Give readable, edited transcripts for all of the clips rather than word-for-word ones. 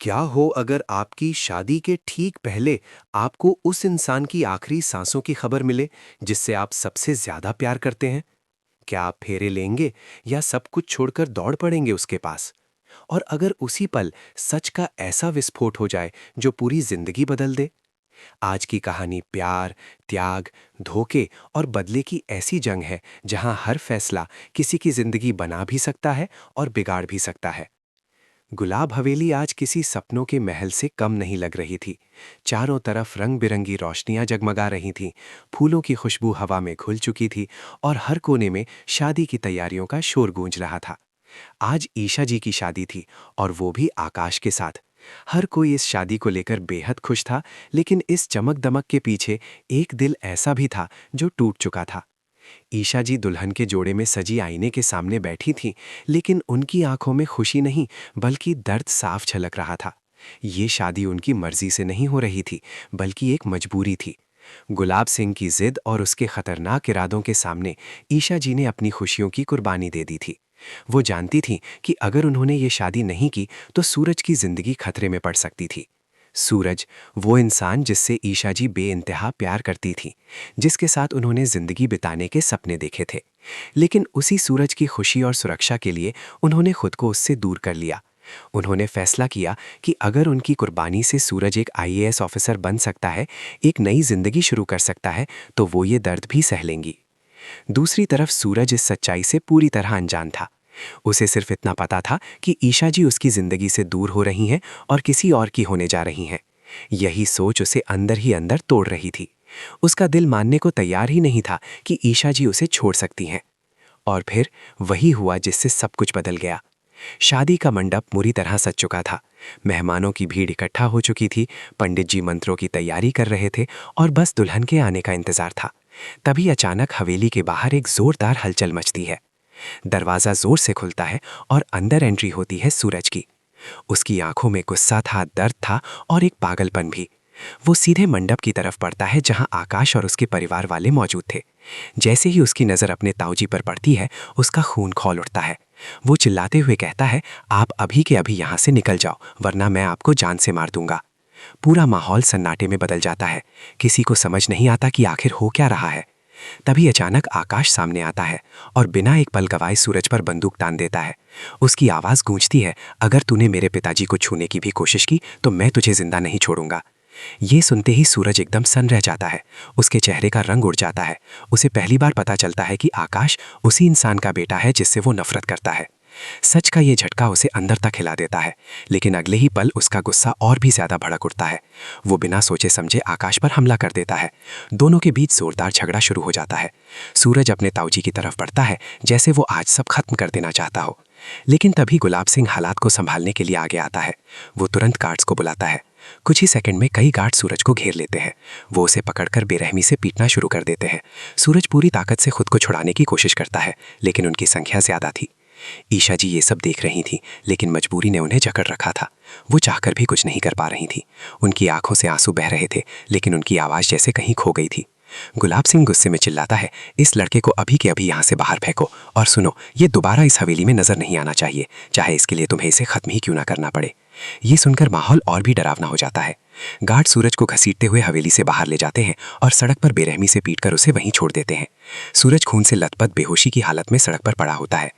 क्या हो अगर आपकी शादी के ठीक पहले आपको उस इंसान की आखिरी सांसों की खबर मिले जिससे आप सबसे ज्यादा प्यार करते हैं? क्या आप फेरे लेंगे या सब कुछ छोड़कर दौड़ पड़ेंगे उसके पास? और अगर उसी पल सच का ऐसा विस्फोट हो जाए जो पूरी जिंदगी बदल दे? आज की कहानी प्यार, त्याग, धोखे और बदले की ऐसी जंग है जहां हर फैसला किसी की जिंदगी बना भी सकता है और बिगाड़ भी सकता है। गुलाब हवेली आज किसी सपनों के महल से कम नहीं लग रही थी। चारों तरफ रंग बिरंगी रोशनियां जगमगा रही थीं, फूलों की खुशबू हवा में घुल चुकी थी और हर कोने में शादी की तैयारियों का शोर गूंज रहा था। आज ईशा जी की शादी थी और वो भी आकाश के साथ। हर कोई इस शादी को लेकर बेहद खुश था, लेकिन इस चमक दमक के पीछे एक दिल ऐसा भी था जो टूट चुका था। ईशा जी दुल्हन के जोड़े में सजी आईने के सामने बैठी थीं, लेकिन उनकी आंखों में खुशी नहीं बल्कि दर्द साफ झलक रहा था। ये शादी उनकी मर्जी से नहीं हो रही थी, बल्कि एक मजबूरी थी। गुलाब सिंह की जिद और उसके खतरनाक इरादों के सामने ईशा जी ने अपनी खुशियों की कुर्बानी दे दी थी। वो जानती थीं कि अगर उन्होंने ये शादी नहीं की तो सूरज की जिंदगी खतरे में पड़ सकती थी। सूरज, वो इंसान जिससे ईशा जी बेइंतहा प्यार करती थी, जिसके साथ उन्होंने जिंदगी बिताने के सपने देखे थे। लेकिन उसी सूरज की खुशी और सुरक्षा के लिए उन्होंने खुद को उससे दूर कर लिया। उन्होंने फैसला किया कि अगर उनकी कुर्बानी से सूरज एक आईएएस ऑफिसर बन सकता है, एक नई जिंदगी शुरू कर सकता है, तो वो ये दर्द भी सह लेंगी। दूसरी तरफ सूरज इस सच्चाई से पूरी तरह अनजान था। उसे सिर्फ इतना पता था कि ईशा जी उसकी जिंदगी से दूर हो रही हैं और किसी और की होने जा रही हैं। यही सोच उसे अंदर ही अंदर तोड़ रही थी। उसका दिल मानने को तैयार ही नहीं था कि ईशा जी उसे छोड़ सकती हैं। और फिर वही हुआ जिससे सब कुछ बदल गया। शादी का मंडप पूरी तरह सज चुका था। मेहमानों की भीड़ इकट्ठा हो चुकी थी, पंडित जी मंत्रों की तैयारी कर रहे थे और बस दुल्हन के आने का इंतजार था। तभी अचानक हवेली के बाहर एक जोरदार हलचल मचती है। दरवाजा जोर से खुलता है और अंदर एंट्री होती है सूरज की। उसकी आंखों में गुस्सा था, दर्द था और एक पागलपन भी। वो सीधे मंडप की तरफ बढ़ता है जहां आकाश और उसके परिवार वाले मौजूद थे। जैसे ही उसकी नजर अपने ताऊजी पर पड़ती है, उसका खून खौल उठता है। वो चिल्लाते हुए कहता है, आप अभी के अभी यहां से निकल जाओ, वरना मैं आपको जान से मार दूंगा। पूरा माहौल सन्नाटे में बदल जाता है। किसी को समझ नहीं आता कि आखिर हो क्या रहा है। तभी अचानक आकाश सामने आता है और बिना एक पल गवाए सूरज पर बंदूक तान देता है। उसकी आवाज गूंजती है, अगर तूने मेरे पिताजी को छूने की भी कोशिश की तो मैं तुझे जिंदा नहीं छोड़ूंगा। ये सुनते ही सूरज एकदम सन्न रह जाता है। उसके चेहरे का रंग उड़ जाता है। उसे पहली बार पता चलता है कि आकाश उसी इंसान का बेटा है जिससे वो नफरत करता है। सच का ये झटका उसे अंदर तक हिला देता है, लेकिन अगले ही पल उसका गुस्सा और भी ज्यादा भड़क उठता है। वो बिना सोचे समझे आकाश पर हमला कर देता है। दोनों के बीच जोरदार झगड़ा शुरू हो जाता है। सूरज अपने ताऊजी की तरफ बढ़ता है, जैसे वो आज सब खत्म कर देना चाहता हो। लेकिन तभी गुलाब सिंह हालात को संभालने के लिए आगे आता है। वो तुरंत गार्ड्स को बुलाता है। कुछ ही सेकंड में कई गार्ड सूरज को घेर लेते हैं। वो उसे पकड़कर बेरहमी से पीटना शुरू कर देते हैं। सूरज पूरी ताकत से खुद को छुड़ाने की कोशिश करता है, लेकिन उनकी संख्या ज्यादा थी। ईशा जी ये सब देख रही थी, लेकिन मजबूरी ने उन्हें जकड़ रखा था। वो चाहकर भी कुछ नहीं कर पा रही थी। उनकी आंखों से आंसू बह रहे थे, लेकिन उनकी आवाज जैसे कहीं खो गई थी। गुलाब सिंह गुस्से में चिल्लाता है, इस लड़के को अभी के अभी यहाँ से बाहर फेंको, और सुनो, ये दोबारा इस हवेली में नजर नहीं आना चाहिए, चाहे इसके लिए तुम्हें इसे खत्म ही क्यों ना करना पड़े। ये सुनकर माहौल और भी डरावना हो जाता है। गार्ड सूरज को घसीटते हुए हवेली से बाहर ले जाते हैं और सड़क पर बेरहमी से पीटकर उसे वहीं छोड़ देते हैं। सूरज खून से लथपथ बेहोशी की हालत में सड़क पर पड़ा होता है।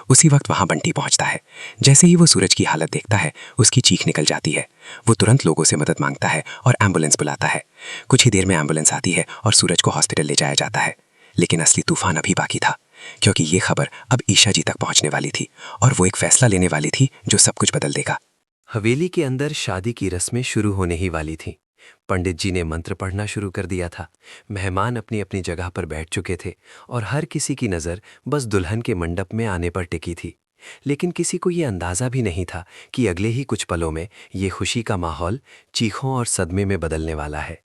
उसी वक्त वहां बंटी पहुंचता है। जैसे ही वो सूरज की हालत देखता है, उसकी चीख निकल जाती है। वो तुरंत लोगों से मदद मांगता है और एम्बुलेंस बुलाता है। कुछ ही देर में एम्बुलेंस आती है और सूरज को हॉस्पिटल ले जाया जाता है। लेकिन असली तूफान अभी बाकी था, क्योंकि ये खबर अब ईशा जी तक पहुंचने वाली थी और वो एक फैसला लेने वाली थी जो सब कुछ बदल देगा। हवेली के अंदर शादी की रस्में शुरू होने ही वाली थीं। पंडित जी ने मंत्र पढ़ना शुरू कर दिया था। मेहमान अपनी अपनी जगह पर बैठ चुके थे और हर किसी की नज़र बस दुल्हन के मंडप में आने पर टिकी थी। लेकिन किसी को ये अंदाज़ा भी नहीं था कि अगले ही कुछ पलों में ये खुशी का माहौल चीखों और सदमे में बदलने वाला है।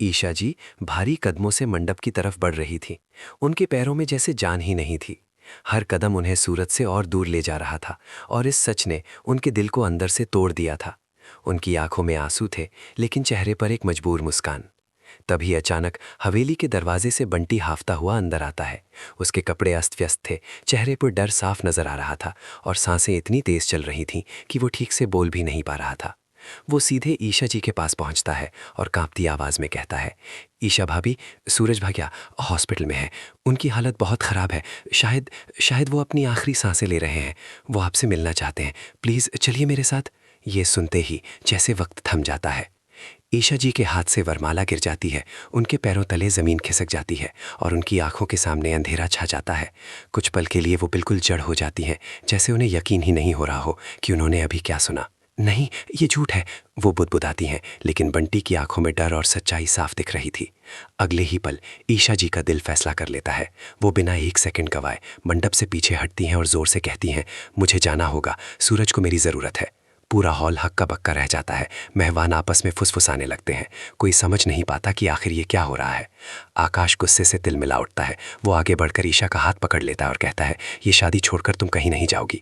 ईशा जी भारी कदमों से मंडप की तरफ बढ़ रही थी। उनके पैरों में जैसे जान ही नहीं थी। हर कदम उन्हें सूरज से और दूर ले जा रहा था और इस सच ने उनके दिल को अंदर से तोड़ दिया था। उनकी आंखों में आंसू थे, लेकिन चेहरे पर एक मजबूर मुस्कान। तभी अचानक हवेली के दरवाजे से बंटी हाफता हुआ अंदर आता है। उसके कपड़े अस्त व्यस्त थे, चेहरे पर डर साफ नजर आ रहा था और सांसें इतनी तेज चल रही थीं कि वो ठीक से बोल भी नहीं पा रहा था। वो सीधे ईशा जी के पास पहुंचता है और कांपती आवाज़ में कहता है, ईशा भाभी, सूरज भैया हॉस्पिटल में है। उनकी हालत बहुत ख़राब है। शायद शायद वो अपनी आखिरी सांसें ले रहे हैं। वो आपसे मिलना चाहते हैं। प्लीज़ चलिए मेरे साथ। ये सुनते ही जैसे वक्त थम जाता है। ईशा जी के हाथ से वरमाला गिर जाती है। उनके पैरों तले ज़मीन खिसक जाती है और उनकी आंखों के सामने अंधेरा छा जाता है। कुछ पल के लिए वो बिल्कुल जड़ हो जाती हैं, जैसे उन्हें यकीन ही नहीं हो रहा हो कि उन्होंने अभी क्या सुना। नहीं, ये झूठ है, वो बुदबुदाती हैं, लेकिन बंटी की आंखों में डर और सच्चाई साफ दिख रही थी। अगले ही पल ईशा जी का दिल फैसला कर लेता है। वो बिना एक सेकंड गवाए मंडप से पीछे हटती हैं और ज़ोर से कहती हैं, मुझे जाना होगा, सूरज को मेरी ज़रूरत है। पूरा हॉल हक्का बक्का रह जाता है। मेहमान आपस में फुसफुसाने लगते हैं। कोई समझ नहीं पाता कि आखिर ये क्या हो रहा है। आकाश गुस्से से तिलमिला उठता है। वो आगे बढ़कर ईशा का हाथ पकड़ लेता है और कहता है, ये शादी छोड़कर तुम कहीं नहीं जाओगी।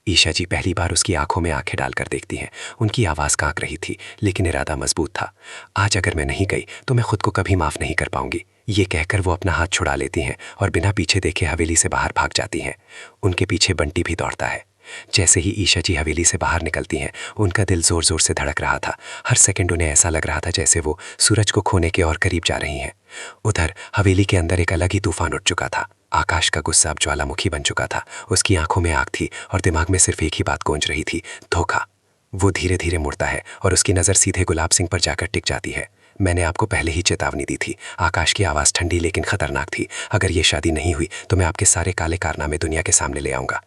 ईशा जी पहली बार उसकी आंखों में आंखें डालकर देखती हैं। उनकी आवाज़ कांप रही थी, लेकिन इरादा मजबूत था। आज अगर मैं नहीं गई तो मैं खुद को कभी माफ़ नहीं कर पाऊंगी। ये कहकर वो अपना हाथ छुड़ा लेती हैं और बिना पीछे देखे हवेली से बाहर भाग जाती हैं। उनके पीछे बंटी भी दौड़ता है। जैसे ही ईशा जी हवेली से बाहर निकलती हैं, उनका दिल ज़ोर ज़ोर से धड़क रहा था। हर सेकंड उन्हें ऐसा लग रहा था जैसे वो सूरज को खोने के और करीब जा रही हैं। उधर हवेली के अंदर एक अलग ही तूफान उठ चुका था। आकाश का गुस्सा अब ज्वालामुखी बन चुका था। उसकी आंखों में आग थी और दिमाग में सिर्फ एक ही बात गूंज रही थी, धोखा। वो धीरे धीरे मुड़ता है और उसकी नज़र सीधे गुलाब सिंह पर जाकर टिक जाती है। मैंने आपको पहले ही चेतावनी दी थी। आकाश की आवाज़ ठंडी लेकिन खतरनाक थी। अगर ये शादी नहीं हुई तो मैं आपके सारे काले कारनामे दुनिया के सामने ले आऊँगा।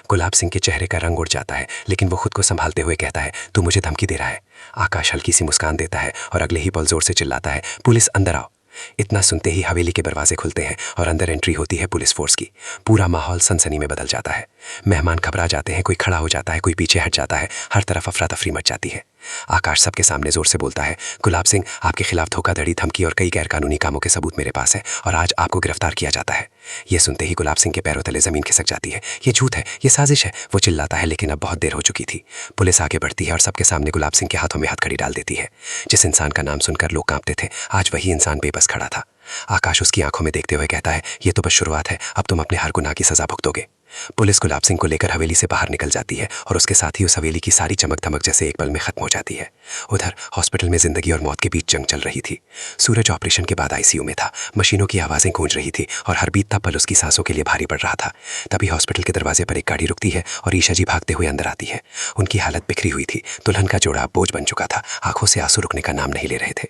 गुलाब सिंह के चेहरे का रंग उड़ जाता है, लेकिन वो खुद को संभालते हुए कहता है, तू मुझे धमकी दे रहा है। आकाश हल्की सी मुस्कान देता है और अगले ही पल जोर से चिल्लाता है, पुलिस अंदर आओ। इतना सुनते ही हवेली के दरवाजे खुलते हैं और अंदर एंट्री होती है पुलिस फोर्स की। पूरा माहौल सनसनी में बदल जाता है। मेहमान घबरा जाते हैं, कोई खड़ा हो जाता है, कोई पीछे हट जाता है। हर तरफ अफरा तफरी मच जाती है। आकाश सबके सामने जोर से बोलता है, गुलाब सिंह, आपके खिलाफ धोखाधड़ी, धमकी और कई गैरकानूनी कामों के सबूत मेरे पास है और आज आपको गिरफ्तार किया जाता है। ये सुनते ही गुलाब सिंह के पैरों तले जमीन खिसक जाती है। ये झूठ है, ये साजिश है, वो चिल्लाता है, लेकिन अब बहुत देर हो चुकी थी। पुलिस आगे बढ़ती है और सबके सामने गुलाब सिंह के हाथों में हथकड़ी डाल देती है। जिस इंसान का नाम सुनकर लोग कांपते थे, आज वही इंसान बेबस खड़ा था। आकाश उसकी आंखों में देखते हुए कहता है, ये तो बस शुरुआत है, अब तुम अपने हर गुनाह की सजा भुगतोगे। पुलिस गुलाब सिंह को लेकर हवेली से बाहर निकल जाती है और उसके साथ ही उस हवेली की सारी चमक धमक जैसे एक पल में खत्म हो जाती है। उधर हॉस्पिटल में जिंदगी और मौत के बीच जंग चल रही थी। सूरज ऑपरेशन के बाद आईसीयू में था। मशीनों की आवाज़ें गूंज रही थी और हर बीतता पल उसकी सांसों के लिए भारी पड़ रहा था। तभी हॉस्पिटल के दरवाजे पर एक गाड़ी रुकती है और ईशा जी भागते हुए अंदर आती है। उनकी हालत बिखरी हुई थी। दुल्हन का जोड़ा बोझ बन चुका था। आंखों से आंसू रुकने का नाम नहीं ले रहे थे।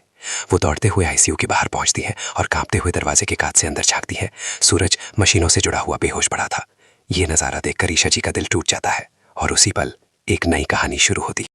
वो दौड़ते हुए आईसीयू के बाहर पहुंचती है और कांपते हुए दरवाजे के कांच से अंदर झांकती है। सूरज मशीनों से जुड़ा हुआ बेहोश पड़ा था। ये नज़ारा देखकर ईशा जी का दिल टूट जाता है और उसी पल एक नई कहानी शुरू होती है।